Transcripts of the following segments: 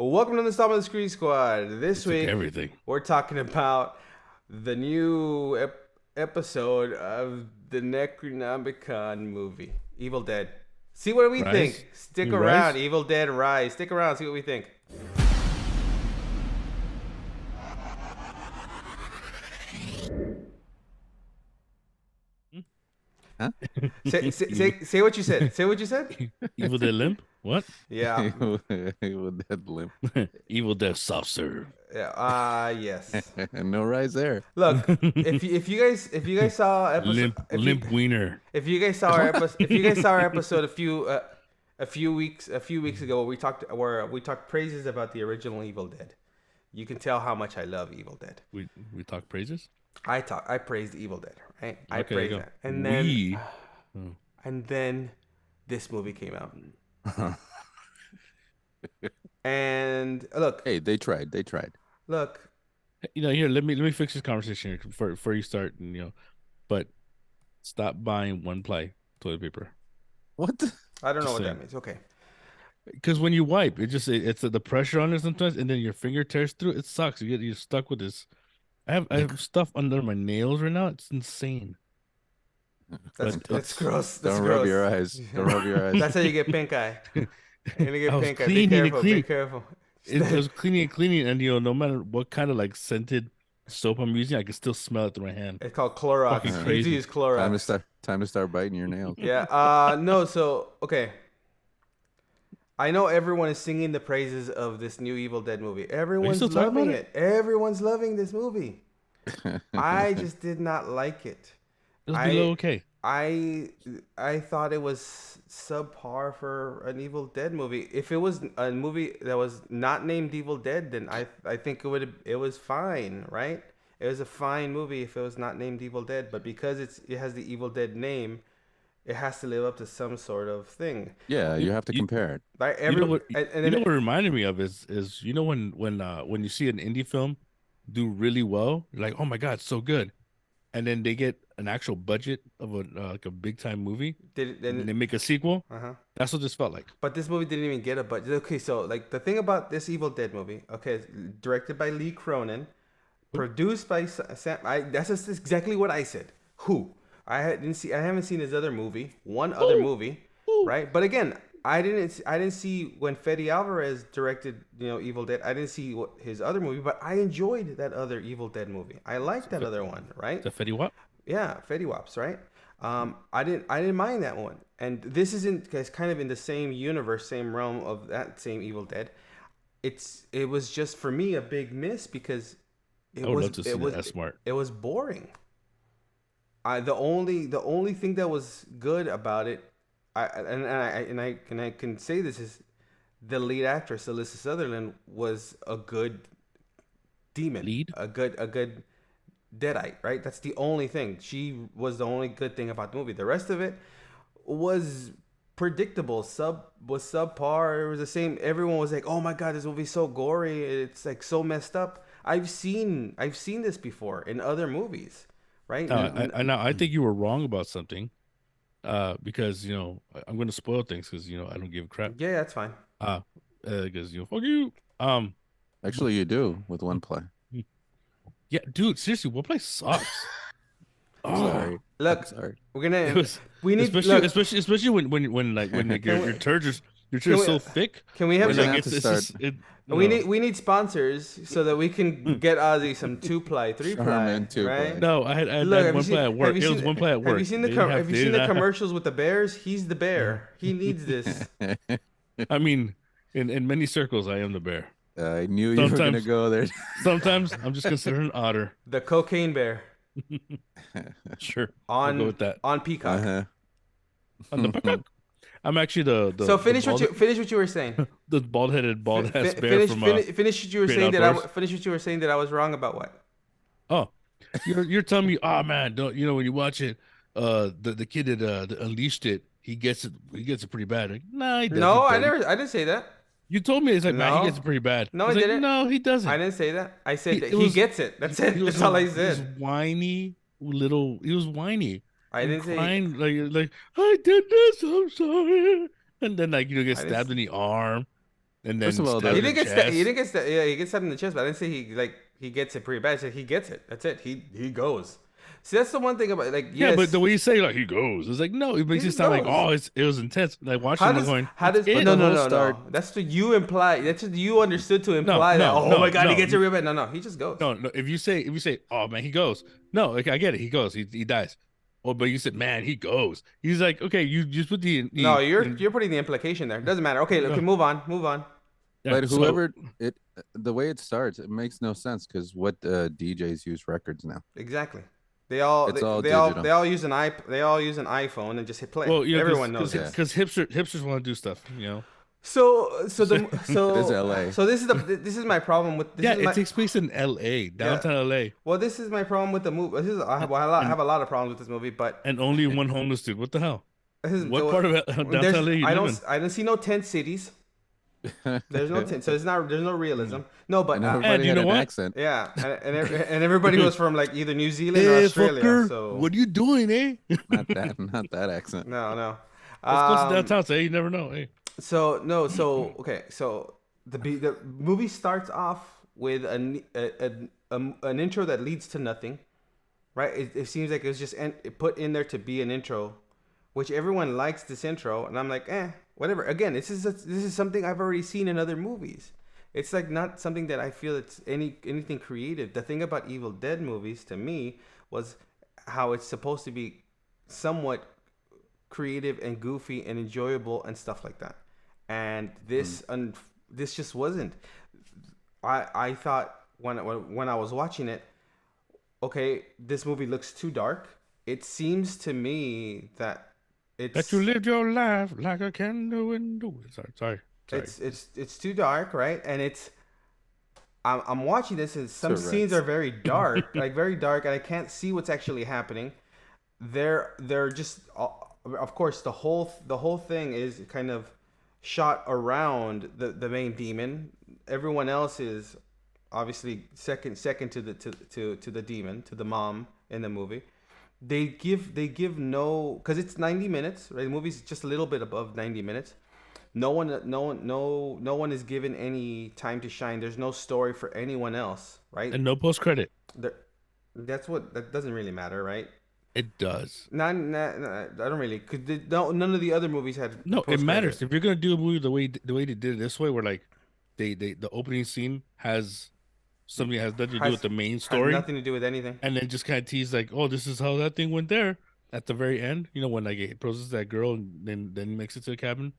Welcome to the installment of the Screen Squad. This Took week, everything. we're talking about the new episode of the Necronomicon movie, Evil Dead. See what we Rise? think. Stick You around, rise? Evil Dead Rise. Stick around, see what we think. Huh? Say what you said. Say what you said. Evil Dead Limp? What? Yeah. With that limp. Evil Dead Soft Serve. Yeah. Yes. No rise there. Look, if you guys saw episode, Limp Wiener. if you guys saw our episode, a few weeks ago, where we talked praises about the original Evil Dead. You can tell how much I love Evil Dead. We talk praises? I praised Evil Dead, right? I Okay, praised go. that, and then this movie came out, and look, Hey, they tried. look, Here, let me fix this conversation here before you start, but stop buying one ply toilet paper. What? I don't know Just what saying. that means. Okay, Because when you wipe, it's the pressure on it sometimes, and then your finger tears through. It sucks. You're stuck with this. I have stuff under my nails right now. It's insane. that's gross. That's Don't gross. rub your eyes. Don't rub your eyes. That's how you get pink eye. You're gonna get I was pink eye. Be cleaning and careful. Be cleaning. careful. It was cleaning, and no matter what kind of like scented soap I'm using, I can still smell it through my hand. It's called Clorox. Fucking You need to crazy. use Clorox. Time to start biting your nails. Yeah. No. So okay. I know everyone is singing the praises of this new Evil Dead movie. Everyone's still talking loving about it. Everyone's loving this movie. I just did not like it. It was below okay. I thought it was subpar for an Evil Dead movie. If it was a movie that was not named Evil Dead, then I think it was fine, right? It was a fine movie if it was not named Evil Dead, but because it has the Evil Dead name, it has to live up to some sort of thing. Yeah, you have to compare it. Like You know what? and You then know what it reminded me of is when you see an indie film do really well, you're like, oh my god, it's so good, and then they get an actual budget of like a big time movie, and they make a sequel. uh-huh. That's what this felt like. But this movie didn't even get a budget. Okay, so like the thing about this Evil Dead movie, okay, it's directed by Lee Cronin, produced by Sam. That's just exactly what I said. Who? I haven't seen his other movie. One other movie, right? But again, I didn't see when Fede Alvarez directed, Evil Dead. I didn't see his other movie, but I enjoyed that other Evil Dead movie. I liked that other one, right? The Fetty Wap. Yeah, Fetty Waps, right? I didn't mind that one, and this isn't. It's kind of in the same universe, same realm of that same Evil Dead. It was just for me a big miss because I would love to see that. That's smart. it was boring. The only thing that was good about it, I can say this is the lead actress Alyssa Sutherland was a good demon, a good deadite, right? That's the only thing. She was the only good thing about the movie. The rest of it was predictable. Was subpar. It was the same. Everyone was like, "Oh my god, this movie's so gory. It's like so messed up." I've seen this before in other movies, right? I think you were wrong about something, because I'm going to spoil things because I don't give a crap. Yeah, that's fine. Because fuck you. Actually, you do with one play. Yeah, dude, seriously, what play sucks? Sorry. Look, Sorry. we're gonna. It We need especially when like your turds are so thick. Can we have We're some? gonna have to start. We need sponsors so that we can get Ozzy some 2-ply, 3-ply, Charmin 2-ply. right? No, I had Look, one play at work. It was one play at work. Have you seen the commercials with the bears? He's the bear. He needs this. I mean, in many circles, I am the bear. I knew you were going to go there. Sometimes I'm just considered an otter. The cocaine bear Sure, I'll go with that. on Peacock. Uh-huh. On the peacock. I'm actually the So finish what you were saying. the bald-headed bald-ass bear from finish what you were Great saying Outdoors. finish what you were saying that I was wrong about what? Oh, you're telling me, oh man, don't when you watch it, the kid that unleashed it, he gets it pretty bad. Like, nah, he doesn't. No, I buddy. didn't say that. You told me it's like, man, No. he gets it pretty bad. No, was I like, didn't. No, he doesn't. I didn't say that. I said that It he was- gets it. That's it. He was That's all I He was said. whiny little. He was whiny. I didn't say. Crying like I did this. I'm sorry. And then get I didn't stabbed in the arm. and First then of all, stab He him in didn't the get sta- he chest. didn't get sta- yeah, he gets stabbed in the chest, but I didn't say he gets it pretty bad. I said he gets it. That's it. He goes. See, that's the one thing about like Yeah, but yes, the way you say like he goes, it's like no, it makes he it sound like goes. it was intense. Like watching How him, I'm does going, how does But no the no whole no start. no? That's what you imply. That's what you understood to no, imply that. no, Oh my no, god, he no, gets it real bad. No, he just goes. no, no. If you say, oh man, he goes. No, like I get it, he goes, he dies. Oh, but you said, man, he goes. He's like, okay, you just put No, you're in, you're putting the implication there. Doesn't matter. Okay, no, move on, move on. yeah. But So whoever it, the way it starts, it makes no sense because what DJs use records now? Exactly. They all It's they, all they all digital. they all use they all use an iPhone and just hit play. well, Everyone knows because this. Yeah. hipsters want to do stuff, you know. It is LA. so this is my problem with this Yeah, is it my takes place in L.A., downtown L.A., well this is my problem with the movie. I have a lot of problems with this movie, but and only one homeless dude. What the hell? this is What part of downtown LA you live in? I don't see no tent cities. There's no tent, so there's no realism. No, but And And everybody you had know an what? accent. yeah, and everybody was from like either New Zealand or Hey, Australia. fucker, So what are you doing, eh? Not that accent. no. Let's go to downtown. Say you never know. Hey, So no, so okay, so the movie starts off with an intro that leads to nothing, right? It seems like it was just put in there to be an intro, which everyone likes this intro, and I'm like, whatever. Again, this is something I've already seen in other movies. It's like not something that I feel it's anything creative. The thing about Evil Dead movies to me was how it's supposed to be somewhat creative and goofy and enjoyable and stuff like that. And this just wasn't. I thought when I was watching it, okay, this movie looks too dark. It seems to me that that you lived your life like a candle in the wind. Sorry. It's too dark, right? And I'm watching this and some Tourette's. scenes are very dark, like very dark, and I can't see what's actually happening. They're just, of course, the whole thing is kind of shot around the main demon. Everyone else is obviously second to the demon, to the mom in the movie. They give no, because it's 90 minutes, right? The movie's just a little bit above 90 minutes. No one is given any time to shine. There's no story for anyone else, right? And no post credit. That doesn't really matter, right? It does. I don't really. None of the other movies had. No, it post-credit. matters. If you're gonna do a movie the way they did it this way, where like the opening scene has something that has nothing to do with the main story, Has nothing to do with anything. and then just kind of tease like, oh, this is how that thing went there at the very end. You know, when like it processes that girl and then makes it to the cabin.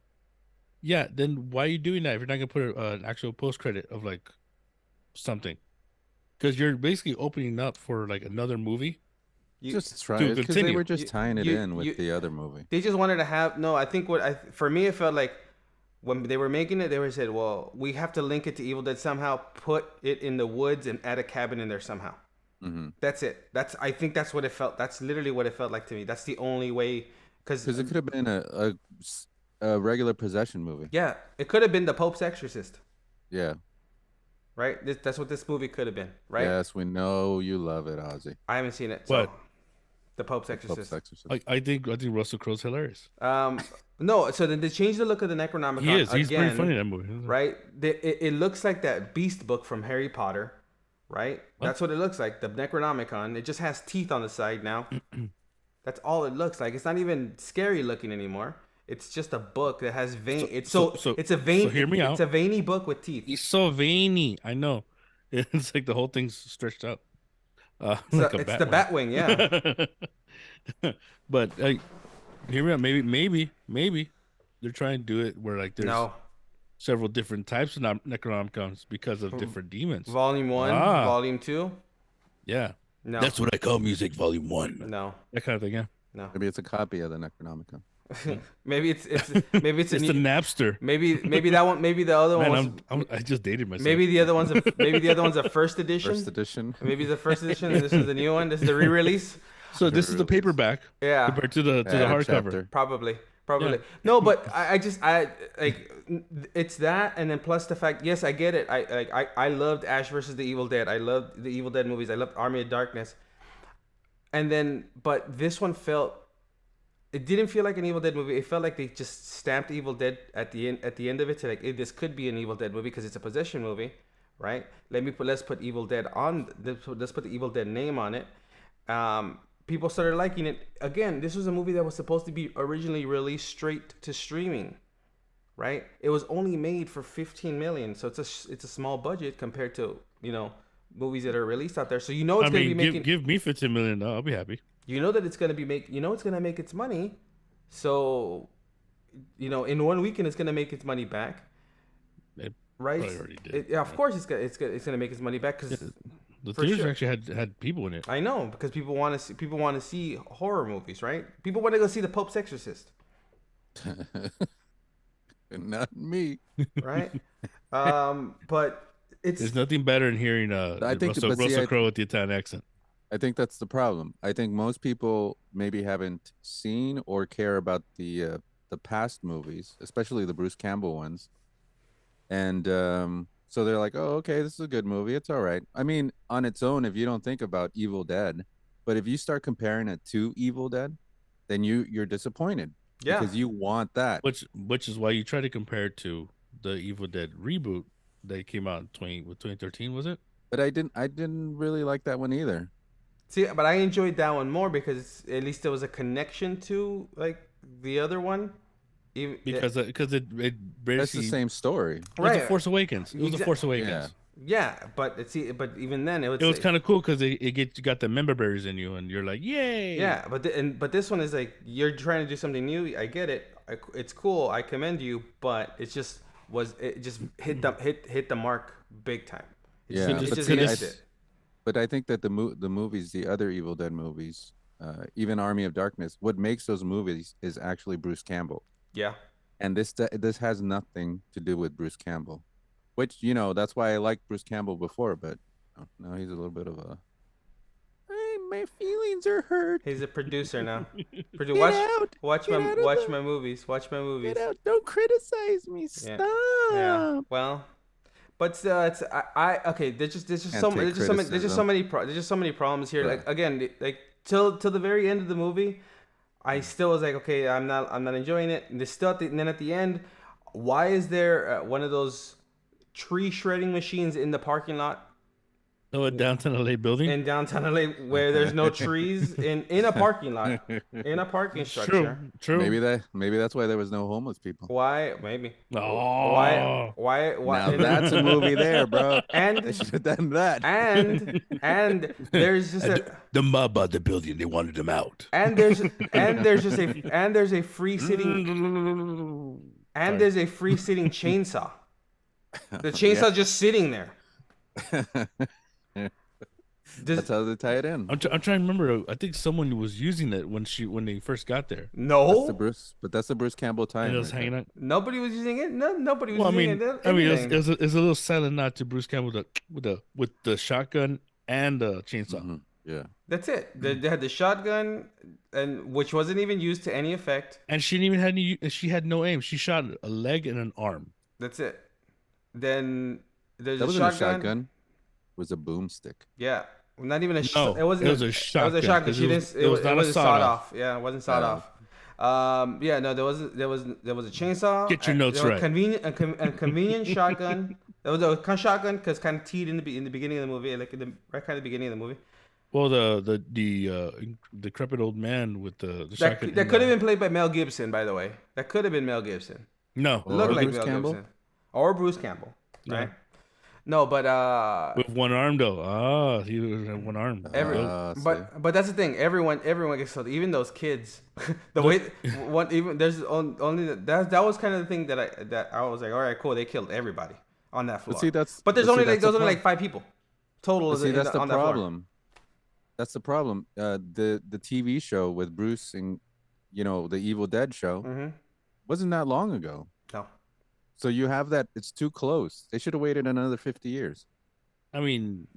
Yeah, then why are you doing that if you're not gonna put an actual post credit of like something? Because you're basically opening up for like another movie. Just try to it because they continue. were just tying it in with the other movie. They just wanted to have no. I think for me it felt like when they were making it, they were said, well, we have to link it to Evil Dead somehow. Put it in the woods and add a cabin in there somehow. Mm-hmm. That's it. I think that's what it felt. That's literally what it felt like to me. That's the only way. Because it could have been a regular possession movie. Yeah, it could have been the Pope's Exorcist. Yeah. Right. That's what this movie could have been. Right. Yes, we know you love it, Ozzy. I haven't seen it. What? The Pope's Exorcist. Pope's Exorcist. I think Russell Crowe's hilarious. No. So then they changed the look of the Necronomicon. He is. He's again, pretty funny in that movie. Right. It looks like that Beast book from Harry Potter. Right. What? That's what it looks like. The Necronomicon. It just has teeth on the side now. That's all it looks like. It's not even scary looking anymore. It's just a book that has vein. It's a vein. So hear me out. It's a veiny book with teeth. He's so veiny. I know. It's like the whole thing's stretched out. Like It's the Batwing, yeah. But hear me out. Maybe they're trying to do it where like there's several different types of Necronomicons because of different demons. Volume 1, Volume 2. Yeah. No. That's what I call music, Volume 1. No. That kind of thing, yeah. No. Maybe it's a copy of the Necronomicon. maybe it's It's a the Napster. Maybe that one. Maybe the other Man, one. I just dated myself. Maybe the other one's a first edition. First edition. Maybe the first edition, and this is the new one. This is the re-release. So this is the paperback. Yeah. Compared to the hardcover. Probably. Yeah. No, but I like it's that, and then plus the fact. Yes, I get it. I loved Ash versus the Evil Dead. I loved the Evil Dead movies. I loved Army of Darkness. And then, but this one felt it didn't feel like an Evil Dead movie. It felt like they just stamped Evil Dead at the end. At the end of it, to like, hey, this could be an Evil Dead movie because it's a possession movie, right? Let's put Evil Dead on. Let's put the Evil Dead name on it. People started liking it. Again, this was a movie that was supposed to be originally released straight to streaming, right? It was only made for 15 million, so it's a small budget compared to movies that are released out there. So it's going to be making. Give me 15 million. I'll be happy. You know that it's going to be it's going to make its money. So, in 1 weekend it's going to make its money back. It right? probably already did. Of course it's going to make its money back because the theaters actually had people in it. I know, because people want to see horror movies, right? People want to go see the Pope's Exorcist. Not me. Right? But there's nothing better than hearing Russell Crowe with the Italian accent. I think that's the problem. I think most people maybe haven't seen or care about the past movies, especially the Bruce Campbell ones. And so they're like, oh, okay, this is a good movie. It's all right. I mean, on its own, if you don't think about Evil Dead, but if you start comparing it to Evil Dead, then you're disappointed. Yeah. Because you want that. Which is why you try to compare it to the Evil Dead reboot that came out in 2013, was it? But I didn't really like that one either. See, but I enjoyed that one more because at least there was a connection to like the other one. Because it basically, that's the same story. It was The Force Awakens. It was The Force Awakens. Yeah, but but even then it was kind of cool because you got the member berries in you and you're like, yay. Yeah, but this one is like you're trying to do something new. I get it. It's cool. I commend you, but it just hit the mark big time. It just missed it. But I think that the movies, the other Evil Dead movies, even Army of Darkness, what makes those movies is actually Bruce Campbell. Yeah. And this has nothing to do with Bruce Campbell, which, that's why I liked Bruce Campbell before, but now he's a little bit of a, my feelings are hurt. He's a producer now. Watch my movies. Watch my movies. Get out. Don't criticize me. Stop. Yeah. Well, but okay. There's just so many problems here. Like again, like till the very end of the movie, I still was like, okay, I'm not enjoying it. And then at the end, why is there one of those tree shredding machines in the parking lot? Oh, a downtown LA building? In downtown LA where there's no trees in a parking lot, in a parking structure. True. Maybe that's why there was no homeless people. Why? Maybe. Oh. Why? Now that's a movie there, bro. And they should have done that. And there's just the mob bought the building. They wanted them out. And there's a free sitting there's a free sitting chainsaw. The chainsaw just sitting there. That's how they tie it in. I'm trying to remember. I think someone was using it when they first got there. No, that's the Bruce Campbell tie. And it was hanging out. Nobody was using it. No, nobody was using it. It was a little silent nod to Bruce Campbell with the shotgun and the chainsaw. Mm-hmm. Yeah, that's it. They had the shotgun, and which wasn't even used to any effect. And she didn't even She had no aim. She shot a leg and an arm. That's it. Then there's that a wasn't shotgun. A shotgun. It was a boomstick. Yeah. Not even a no, it was a shotgun. It was a shotgun. It was not a sawed off. Yeah, it wasn't sawed off. Yeah, no, there was a chainsaw. Get your notes right. A convenient shotgun. There was a shotgun because kind of teed in the beginning of the movie, like right kind of the beginning of the movie. Well, the decrepit old man with the shotgun. That could have been played by Mel Gibson, by the way. That could have been Mel Gibson. No, looked like Bruce Mel Campbell? Gibson or Bruce Campbell, right? No, but with one arm though. He had one arm. But that's the thing. Everyone gets killed. Even those kids. There's only that was kind of the thing that I was like, all right, cool. They killed everybody on that floor. But there's only like 5 people total. See, that's the problem. That's the problem. The TV show with Bruce and the Evil Dead show wasn't that long ago. No. So you have that. It's too close. They should have waited another 50 years. I mean,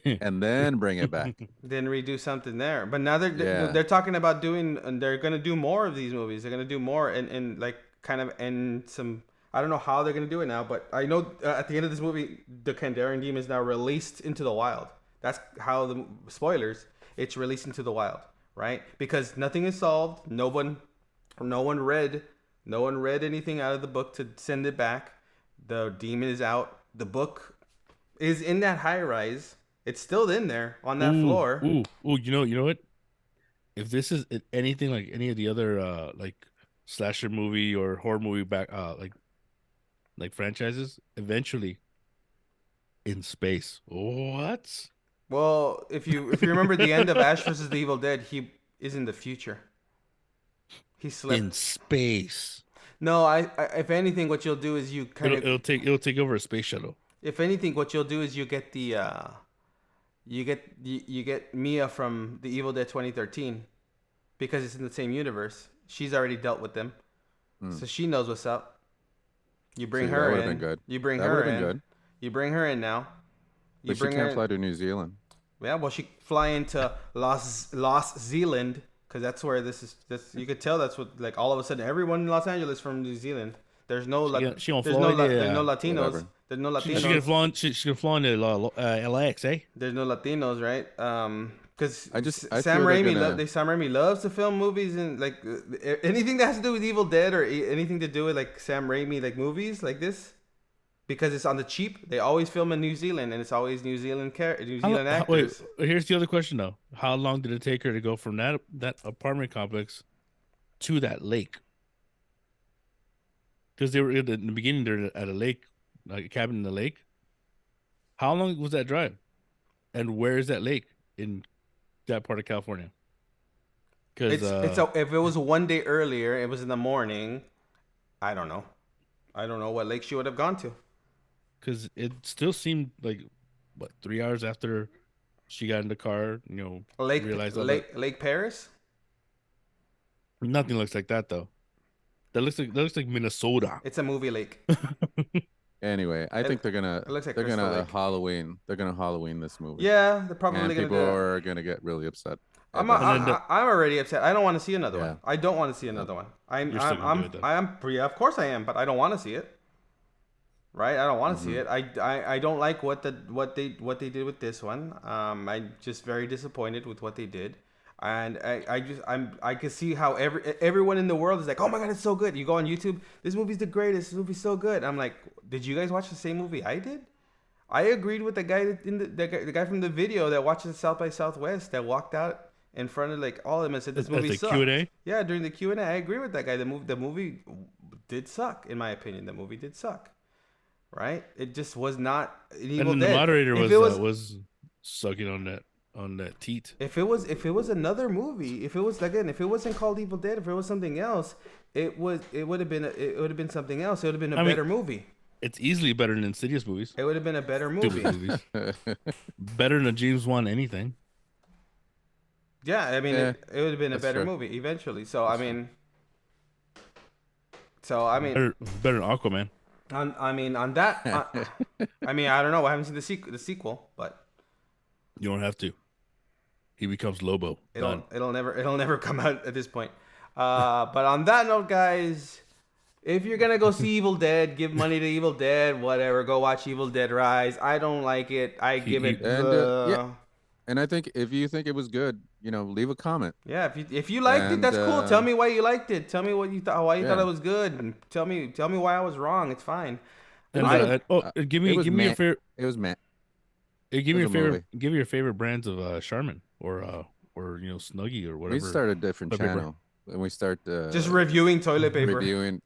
and then bring it back. Then redo something there. But now they're talking about doing, and they're gonna do more of these movies. They're gonna do more and like kind of end some. I don't know how they're gonna do it now, but I know at the end of this movie, the Kandarian demon is now released into the wild. That's how the spoilers. It's released into the wild, right? Because nothing is solved. No one read anything out of the book to send it back. The demon is out. The book is in that high rise. It's still in there on that floor. Ooh! You know what? If this is anything like any of the other like slasher movie or horror movie back like franchises, eventually in space. What? Well, if you remember the end of Ash versus the Evil Dead, he is in the future. He slept In space. No, I if anything, what you'll do is you kind of It'll take over a space shuttle. if anything, what you'll do is you get the you get Mia from the Evil Dead 2013 because it's in the same universe. She's already dealt with them, so she knows what's up. You bring See, her that would've in. been good. You bring That her would've been in. good. You bring her in now. You But she bring can't her fly to New Zealand. Yeah, well, she fly into Los Zealand because that's where this is. This you could tell that's what like all of a sudden everyone in Los Angeles from New Zealand. There's no She gonna there's fly there's no there. Latinos. Whatever. There's no She Latinos. she gonna fly into LAX, eh? There's no Latinos, right? Because I Sam feel they're Raimi, gonna- Sam Raimi loves to film movies and like anything that has to do with Evil Dead or anything to do with like Sam Raimi like movies like this, because it's on the cheap. They always film in New Zealand and it's always New Zealand actors. Wait, here's the other question though. How long did it take her to go from that apartment complex to that lake? Because they were in the beginning, they're at a lake, like a cabin in the lake. How long was that drive? And where is that lake in that part of California? Because If it was one day earlier, it was in the morning. I don't know what lake she would have gone to. Because it still seemed like what 3 hours after she got in the car, realized all that. Lake Paris. Nothing looks like that though. That looks like Minnesota. It's a movie lake. Anyway, I think they're gonna it looks like they're Crystal gonna Lake. Halloween. They're gonna Halloween this movie. Yeah, they're probably And gonna people do it. are gonna get really upset. I'm then already upset. I don't want to see another Yeah. one. I don't want to see another one. You're still gonna do it, though. Yeah, of course I am, but I don't want to see it. Right? I don't want to see it. I don't like what they did with this one. I'm just very disappointed with what they did. And I can see how everyone in the world is like, oh my god, it's so good. You go on YouTube, this movie's the greatest. This movie's so good. I'm like, did you guys watch the same movie I did? I agreed with the guy the guy from the video that watches South by Southwest that walked out in front of like all of them and said this movie sucked. Q&A? Yeah, during the Q&A, I agree with that guy. The movie did suck, in my opinion. The movie did suck. Right? It just was not an Evil And Dead. the moderator If was sucking on that teat. If it was another movie, if it wasn't called Evil Dead, if it was something else, it would have been something else. It would have been a better movie. It's easily better than Insidious movies. It would have been a better movie. Stupid movies. Better than a James Wan anything. Yeah, I mean, Yeah, it would have been a that's better true. movie eventually. So I mean, Better than Aquaman. on that, I mean, I don't know. I haven't seen the sequel, but You don't have to. He becomes Lobo. Done. it'll never come out at this point. But on that note, guys, if you're gonna go see Evil Dead, give money to Evil Dead, whatever. Go watch Evil Dead Rise. I don't like it. I give it. And, yeah. And I think if you think it was good, leave a comment. Yeah, if you liked it, that's cool. Tell me why you liked it. Tell me what you thought, why you thought Yeah. it was good, and tell me why I was wrong. It's fine. And, give me your favorite. It was Matt. Give me was your a favorite. movie. Give me your favorite brands of Charmin or Snuggie or whatever. We start a different Toilet paper. channel, and we start Just reviewing toilet paper. reviewing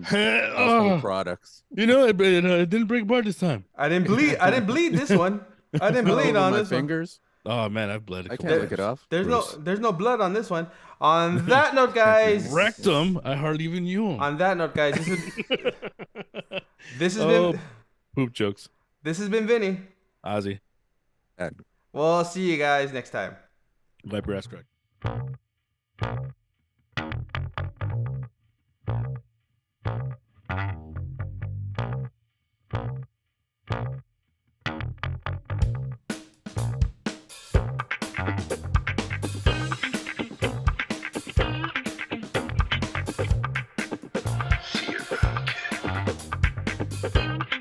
household Oh, products. it didn't break apart this time. I didn't bleed this one. I didn't bleed Over on my this one. fingers. Oh man, I've bled. I can't lick it off. There's Bruce. no blood on this one. On that note, guys. Rectum. I hardly even knew him. On that note, guys, this has been poop jokes. this has been Vinny. Ozzy. And We'll see you guys next time. Viper ass crack. See you around, kid.